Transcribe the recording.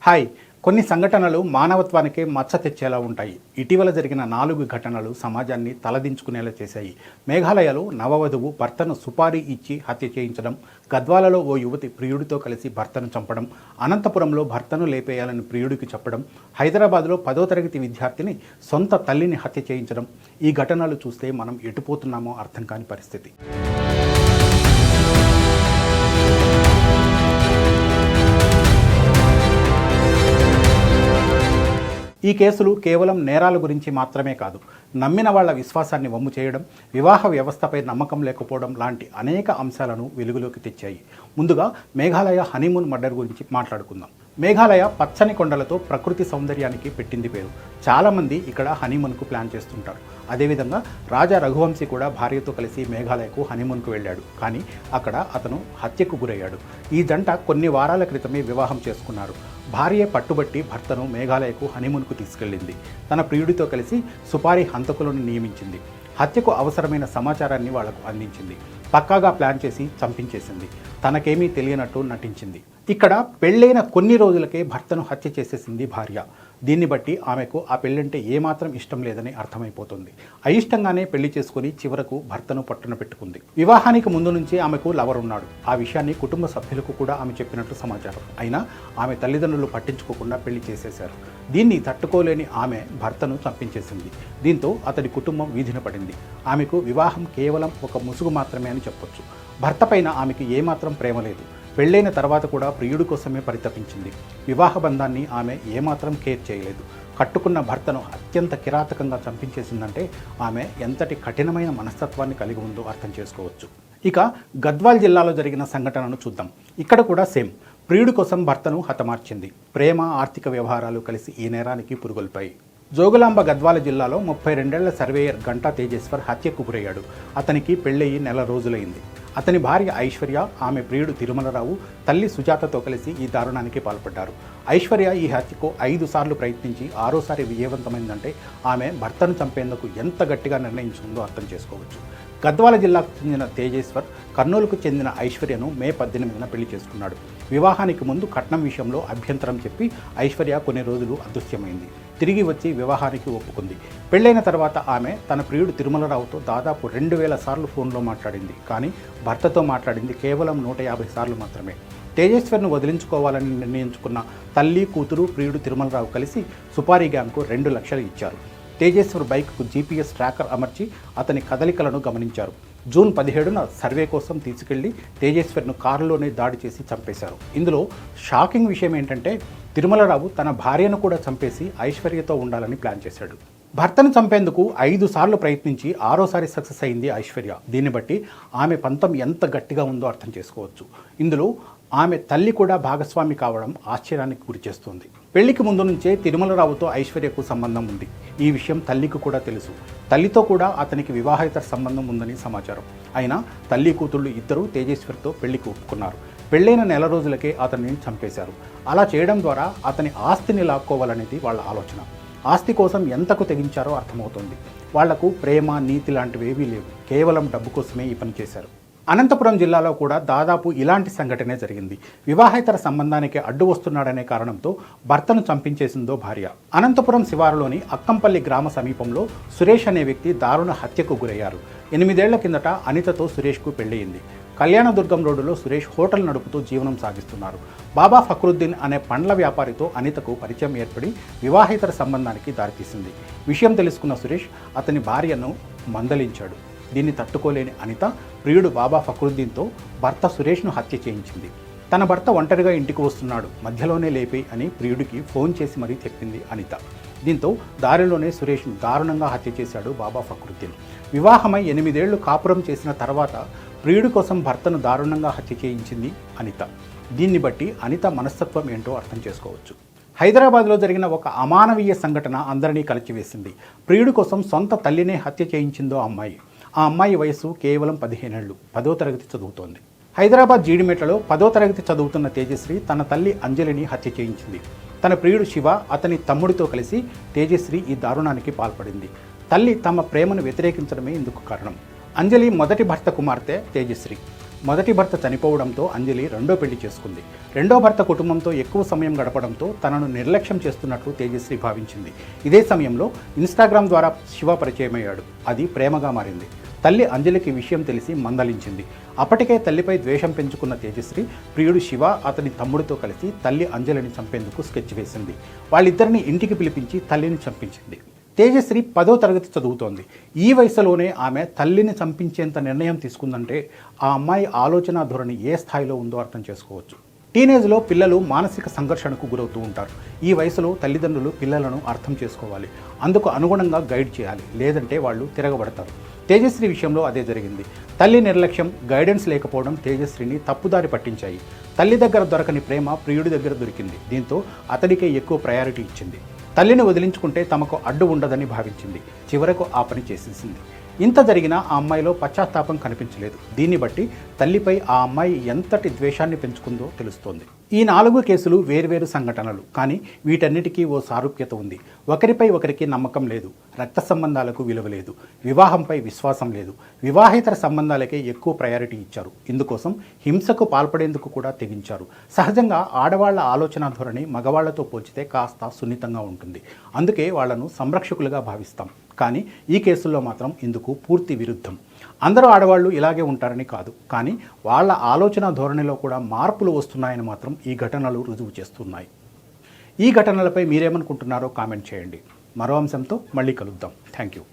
Hi. కొన్ని సంఘటనలు మానవత్వానికే మచ్చ తెచ్చేలా ఉంటాయి. ఇటీవల జరిగిన 4 ఘటనలు సమాజాన్ని తలదించుకునేలా చేశాయి. మేఘాలయలో నవవధువు భర్తను సుపారీ ఇచ్చి హత్య చేయించడం, గద్వాలలో ఓ యువతి ప్రియుడితో కలిసి భర్తను చంపడం, అనంతపురంలో భర్తను లేపేయాలని ప్రియుడికి చెప్పడం, హైదరాబాద్లో 10వ తరగతి విద్యార్థిని సొంత తల్లిని హత్య చేయించడం. ఈ ఘటనలు చూస్తే మనం ఎటుపోతున్నామో అర్థం కాని పరిస్థితి. ఈ కేసులు కేవలం నేరాల గురించి మాత్రమే కాదు, నమ్మిన వాళ్ల విశ్వాసాన్ని వమ్ము చేయడం, వివాహ వ్యవస్థపై నమ్మకం లేకపోవడం లాంటి అనేక అంశాలను వెలుగులోకి తెచ్చాయి. ముందుగా మేఘాలయ హనీమూన్ మర్డర్ గురించి మాట్లాడుకుందాం. మేఘాలయ పచ్చని కొండలతో ప్రకృతి సౌందర్యానికి పెట్టింది పేరు. చాలామంది ఇక్కడ హనీమూన్కు ప్లాన్ చేస్తుంటారు. అదేవిధంగా రాజా రఘువంశీ కూడా భార్యతో కలిసి మేఘాలయకు హనీమూన్కు వెళ్ళాడు. కానీ అక్కడ అతను హత్యకు గురయ్యాడు. ఈ జంట కొన్ని వారాల క్రితమే వివాహం చేసుకున్నారు. భార్య పట్టుబట్టి భర్తను మేఘాలయకు హనీమూన్కు తీసుకెళ్లింది. తన ప్రియుడితో కలిసి సుపారీ హంతకులను నియమించింది. హత్యకు అవసరమైన సమాచారాన్ని వాళ్లకు అందించింది. పక్కాగా ప్లాన్ చేసి చంపించేసింది. తనకేమీ తెలియనట్టు నటించింది. ఇక్కడ పెళ్ళైన కొన్ని రోజులకే భర్తను హత్య చేసేసింది భార్య. దీన్ని బట్టి ఆమెకు ఆ పెళ్ళంటే ఏమాత్రం ఇష్టం లేదని అర్థమైపోతుంది. అయిష్టంగానే పెళ్లి చేసుకుని చివరకు భర్తను పట్టున పెట్టుకుంది. వివాహానికి ముందు నుంచే ఆమెకు లవర్ ఉన్నాడు. ఆ విషయాన్ని కుటుంబ సభ్యులకు కూడా ఆమె చెప్పినట్టు సమాచారం. అయినా ఆమె తల్లిదండ్రులు పట్టించుకోకుండా పెళ్లి చేసేశారు. దీన్ని తట్టుకోలేని ఆమె భర్తను చంపించేసింది. దీంతో అతడి కుటుంబం వీధిన పడింది. ఆమెకు వివాహం కేవలం ఒక ముసుగు మాత్రమే అని చెప్పొచ్చు. భర్త పైన ఆమెకి ఏమాత్రం ప్రేమ లేదు. పెళ్ళైన తర్వాత కూడా ప్రియుడి కోసమే పరితపించింది. వివాహ బంధాన్ని ఆమె ఏమాత్రం కేర్ చేయలేదు. కట్టుకున్న భర్తను అత్యంత కిరాతకంగా చంపించేసిందంటే ఆమె ఎంతటి కఠినమైన మనస్తత్వాన్ని కలిగి ఉందో అర్థం చేసుకోవచ్చు. ఇక గద్వాల్ జిల్లాలో జరిగిన సంఘటనను చూద్దాం. ఇక్కడ కూడా సేమ్. ప్రియుడి కోసం భర్తను హతమార్చింది. ప్రేమ, ఆర్థిక వ్యవహారాలు కలిసి ఈ నేరానికి పురుగొల్పాయి. జోగులాంబ గద్వాల జిల్లాలో 32 సర్వేయర్ గంటా తేజేశ్వర్ హత్యకు గురయ్యాడు. అతనికి పెళ్ళయి నెల రోజులైంది. అతని భార్య ఐశ్వర్య, ఆమె ప్రియుడు తిరుమలరావు, తల్లి సుజాతతో కలిసి ఈ దారుణానికి పాల్పడ్డారు. ఐశ్వర్య ఈ హత్యకు 5 సార్లు ప్రయత్నించి 6వసారి విజయవంతమైందంటే ఆమె భర్తను చంపేందుకు ఎంత గట్టిగా నిర్ణయించుకుందో అర్థం చేసుకోవచ్చు. గద్వాల జిల్లాకు చెందిన తేజేశ్వర్ కర్నూలుకు చెందిన ఐశ్వర్యను మే 18న పెళ్లి చేసుకున్నాడు. వివాహానికి ముందు కట్నం విషయంలో అభ్యంతరం చెప్పి ఐశ్వర్య కొన్ని రోజులు అదృశ్యమైంది. తిరిగి వచ్చి వివాహానికి ఒప్పుకుంది. పెళ్ళైన తర్వాత ఆమె తన ప్రియుడు తిరుమలరావుతో దాదాపు 2000 సార్లు ఫోన్లో మాట్లాడింది. కానీ భర్తతో మాట్లాడింది కేవలం 150 సార్లు మాత్రమే. తేజేశ్వర్ను వదిలించుకోవాలని నిర్ణయించుకున్న తల్లి, కూతురు, ప్రియుడు తిరుమలరావు కలిసి సుపారీ గ్యాంగ్కు 2 లక్షలు ఇచ్చారు. తేజేశ్వర్ బైక్కు GPS ట్రాకర్ అమర్చి అతని కదలికలను గమనించారు. జూన్ 17న సర్వే కోసం తీసుకెళ్లి తేజేశ్వర్ను కారులోనే దాడి చేసి చంపేశారు. ఇందులో షాకింగ్ విషయం ఏంటంటే తిరుమలరావు తన భార్యను కూడా చంపేసి ఐశ్వర్యతో ఉండాలని ప్లాన్ చేశాడు. భర్తను చంపేందుకు 5 సార్లు ప్రయత్నించి 6వసారి సక్సెస్ అయింది ఐశ్వర్య. దీన్ని బట్టి ఆమె పంతం ఎంత గట్టిగా ఉందో అర్థం చేసుకోవచ్చు. ఇందులో ఆమె తల్లి కూడా భాగస్వామి కావడం ఆశ్చర్యానికి గురిచేస్తుంది. పెళ్లికి ముందు నుంచే తిరుమలరావుతో ఐశ్వర్యకు సంబంధం ఉంది. ఈ విషయం తల్లికి కూడా తెలుసు. తల్లితో కూడా అతనికి వివాహేతర సంబంధం ఉందని సమాచారం. అయినా తల్లి, కూతుళ్ళు ఇద్దరూ తేజేశ్వర్తో పెళ్లికి ఒప్పుకున్నారు. పెళ్ళైన నెల రోజులకే అతన్ని చంపేశారు. అలా చేయడం ద్వారా అతని ఆస్తిని లాక్కోవాలనేది వాళ్ళ ఆలోచన. ఆస్తి కోసం ఎంతకు తెగించారో అర్థమవుతుంది. వాళ్లకు ప్రేమ, నీతి లాంటివేవీ లేవు. కేవలం డబ్బు కోసమే ఈ పని చేశారు. అనంతపురం జిల్లాలో కూడా దాదాపు ఇలాంటి సంఘటనే జరిగింది. వివాహేతర సంబంధానికి అడ్డు వస్తున్నాడనే కారణంతో భర్తను చంపించేసిందో భార్య. అనంతపురం శివారులోని అక్కంపల్లి గ్రామ సమీపంలో సురేష్ అనే వ్యక్తి దారుణ హత్యకు గురయ్యారు. 8 ఏళ్ల కిందట అనితతో సురేష్కు పెళ్ళయింది. కళ్యాణదుర్గం రోడ్డులో సురేష్ హోటల్ నడుపుతూ జీవనం సాగిస్తున్నారు. బాబా ఫక్రుద్దీన్ అనే పండ్ల వ్యాపారితో అనితకు పరిచయం ఏర్పడి వివాహేతర సంబంధానికి దారితీసింది. విషయం తెలుసుకున్న సురేష్ అతని భార్యను మందలించాడు. దీన్ని తట్టుకోలేని అనిత ప్రియుడు బాబా ఫక్రుద్దీన్తో భర్త సురేష్ను హత్య చేయించింది. తన భర్త ఒంటరిగా ఇంటికి వస్తున్నాడు, మధ్యలోనే లేపి అని ప్రియుడికి ఫోన్ చేసి మరీ చెప్పింది అనిత. దీంతో దారిలోనే సురేష్ను దారుణంగా హత్య చేశాడు బాబా ఫక్రుద్దీన్. వివాహమై 8 ఏళ్లు కాపురం చేసిన తర్వాత ప్రియుడి కోసం భర్తను దారుణంగా హత్య చేయించింది అనిత. దీన్ని బట్టి అనిత మనస్తత్వం ఏంటో అర్థం చేసుకోవచ్చు. హైదరాబాద్లో జరిగిన ఒక అమానవీయ సంఘటన అందరినీ కలిచివేసింది. ప్రియుడి కోసం సొంత తల్లినే హత్య చేయించిందో అమ్మాయి. ఆ అమ్మాయి వయసు కేవలం 15 ఏళ్ళు, 10వ తరగతి చదువుతోంది. హైదరాబాద్ జీడిమెట్లలో 10వ తరగతి చదువుతున్న తేజశ్రీ తన తల్లి అంజలిని హత్య చేయించింది. తన ప్రియుడు శివ, అతని తమ్ముడితో కలిసి తేజశ్రీ ఈ దారుణానికి పాల్పడింది. తల్లి తమ ప్రేమను వ్యతిరేకించడమే ఇందుకు కారణం. అంజలి మొదటి భర్త కుమార్తె తేజశ్రీ. మొదటి భర్త చనిపోవడంతో అంజలి రెండో పెళ్లి చేసుకుంది. రెండో భర్త కుటుంబంతో ఎక్కువ సమయం గడపడంతో తనను నిర్లక్ష్యం చేస్తున్నట్లు తేజశ్రీ భావించింది. ఇదే సమయంలో ఇన్స్టాగ్రామ్ ద్వారా శివ పరిచయమయ్యాడు. అది ప్రేమగా మారింది. తల్లి అంజలికి విషయం తెలిసి మందలించింది. అప్పటికే తల్లిపై ద్వేషం పెంచుకున్న తేజశ్రీ ప్రియుడు శివ అతని తమ్ముడితో కలిసి తల్లి అంజలిని చంపేందుకు స్కెచ్ వేసింది. వాళ్ళిద్దరిని ఇంటికి పిలిపించి తల్లిని చంపించింది. తేజశ్రీ 10వ తరగతి చదువుతోంది. ఈ వయసులోనే ఆమె తల్లిని చంపించేంత నిర్ణయం తీసుకుందంటే ఆ అమ్మాయి ఆలోచన ధోరణి ఏ స్థాయిలో ఉందో అర్థం చేసుకోవచ్చు. టీనేజ్లో పిల్లలు మానసిక సంఘర్షణకు గురవుతూ ఉంటారు. ఈ వయసులో తల్లిదండ్రులు పిల్లలను అర్థం చేసుకోవాలి, అందుకు అనుగుణంగా గైడ్ చేయాలి, లేదంటే వాళ్ళు తిరగబడతారు. తేజశ్రీ విషయంలో అదే జరిగింది. తల్లి నిర్లక్ష్యం, గైడెన్స్ లేకపోవడం తేజశ్రీని తప్పుదారి పట్టించాయి. తల్లి దగ్గర దొరకని ప్రేమ ప్రియుడి దగ్గర దొరికింది. దీంతో అతడికే ఎక్కువ ప్రయారిటీ ఇచ్చింది. తల్లిని వదిలించుకుంటే తమకు అడ్డు ఉండదని భావించింది. చివరకు ఆ పని చేసేసింది. ఇంత జరిగినా ఆ అమ్మాయిలో పశ్చాత్తాపం కనిపించలేదు. దీన్ని బట్టి తల్లిపై ఆ అమ్మాయి ఎంతటి ద్వేషాన్ని పెంచుకుందో తెలుస్తోంది. ఈ 4 కేసులు వేర్వేరు సంఘటనలు, కానీ వీటన్నిటికీ ఓ సారూప్యత ఉంది. ఒకరిపై ఒకరికి నమ్మకం లేదు, రక్త సంబంధాలకు విలువ లేదు, వివాహంపై విశ్వాసం లేదు, వివాహేతర సంబంధాలకే ఎక్కువ ప్రయారిటీ ఇచ్చారు. ఇందుకోసం హింసకు పాల్పడేందుకు కూడా తెగించారు. సహజంగా ఆడవాళ్ల ఆలోచన ధోరణి మగవాళ్లతో పోల్చితే కాస్త సున్నితంగా ఉంటుంది. అందుకే వాళ్లను సంరక్షకులుగా భావిస్తాం. కానీ ఈ కేసుల్లో మాత్రం ఇందుకు పూర్తి విరుద్ధం. అందరూ ఆడవాళ్ళు ఇలాగే ఉంటారని కాదు, కానీ వాళ్ళ ఆలోచన ధోరణిలో కూడా మార్పులు వస్తున్నాయని మాత్రం ఈ ఘటనలు రుజువు చేస్తున్నాయి. ఈ ఘటనలపై మీరేమనుకుంటున్నారో కామెంట్ చేయండి. మరో అంశంతో మళ్ళీ కలుద్దాం. Thank you.